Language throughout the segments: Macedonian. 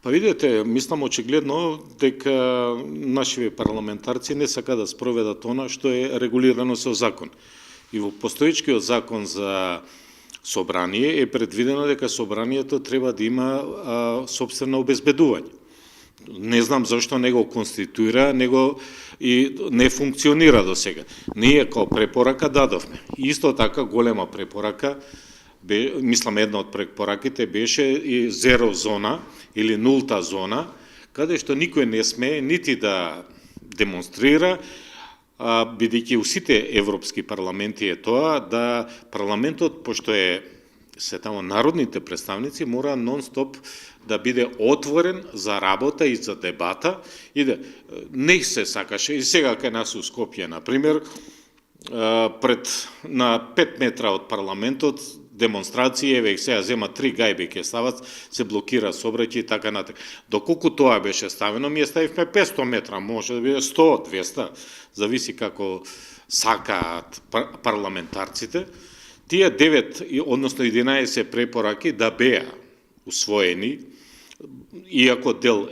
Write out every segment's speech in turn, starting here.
Па видете, мислам очигледно дека нашиве парламентарци не сака да спроведат она што е регулирано со закон. И во постоечкиот закон за собрание е предвидено дека собранието треба да има собствено обезбедување. Не знам зашто не го конституира, и не функционира до сега. Ние како препорака дадовме. Исто така голема препорака, мислам една од препораките беше и зеро зона или нулта зона, каде што никој не смее нити да демонстрира, бидејќи у сите европски парламенти е тоа, да парламентот, пошто се тамо народните представници, мора нон-стоп да биде отворен за работа и за дебата, и да не се сакаше, и сега кај нас у Скопје, например, на 5 метра од парламентот, демонстрации, еве сега зема 3 гајби ке стават, се блокира сообраќај и така натаму. Доколку тоа беше ставено, ние ставивме 500 метра, може да биде 100, 200, зависи како сакаат парламентарците. Тие 9, односно 11 препораки да беа усвоени, иако дел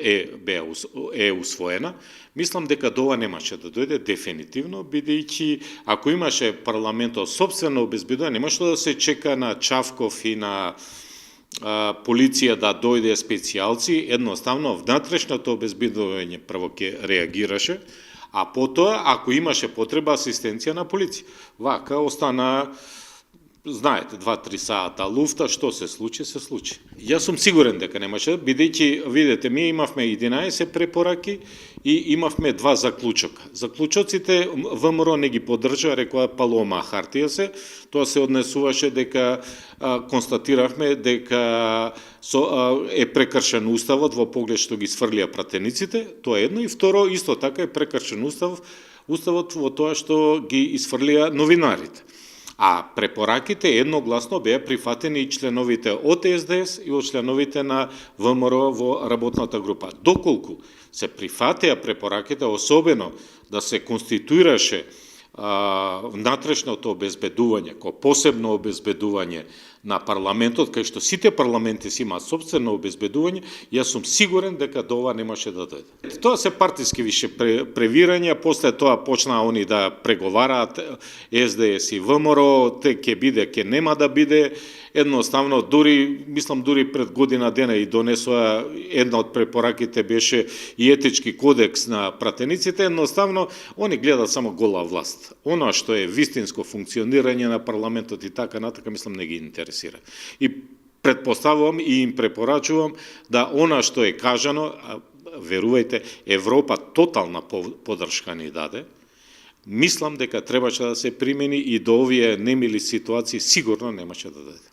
е усвоена, мислам дека до ова немаше да дојде дефинитивно, бидејќи ако имаше парламентот собствено обезбедување, немаше да се чека на Чавков и на полиција да дојде специјалци, едноставно внатрешното обезбедување прво ќе реагираше, а потоа ако имаше потреба асистенција на полиција. Вака остана, знаете, 2-3 сата луфта, што се случи, се случи. Јас сум сигурен дека немаше, бидејќи, видите, ние имавме 11 препораки и имавме 2 заклучока. Заклучоците ВМРО не ги поддржа, рекоа палома хартија се, тоа се однесуваше дека констатиравме дека е прекршен уставот во поглед што ги сврлија пратениците, тоа е едно, и второ, исто така е прекршен уставот во тоа што ги isfрлија новинарите. А препораките едногласно беа прифатени и членовите од СДС и од членовите на ВМРО во работната група. Доколку се прифатеа препораките, особено да се конституираше внатрешното обезбедување, ко посебно обезбедување на парламентот, кај што сите парламенти си имаат собствено обезбедување, јас сум сигурен дека до ова немаше да дојде. Тоа се партиски више превирања, после тоа почнаа они да преговараат СДС и ВМРО, ќе биде, ќе нема да биде, едноставно дури пред година дена и донесоа, една од препораките беше и етички кодекс на пратениците, едноставно они гледаат само гола власт. Оно што е вистинско функционирање на парламентот и така натака, мислам, не ги интересира. И предпоставувам и им препорачувам да она што е кажано, верувајте, Европа тотална поддршка ни даде, мислам дека требаше да се примени и до овие немили ситуации сигурно немаше да дојде.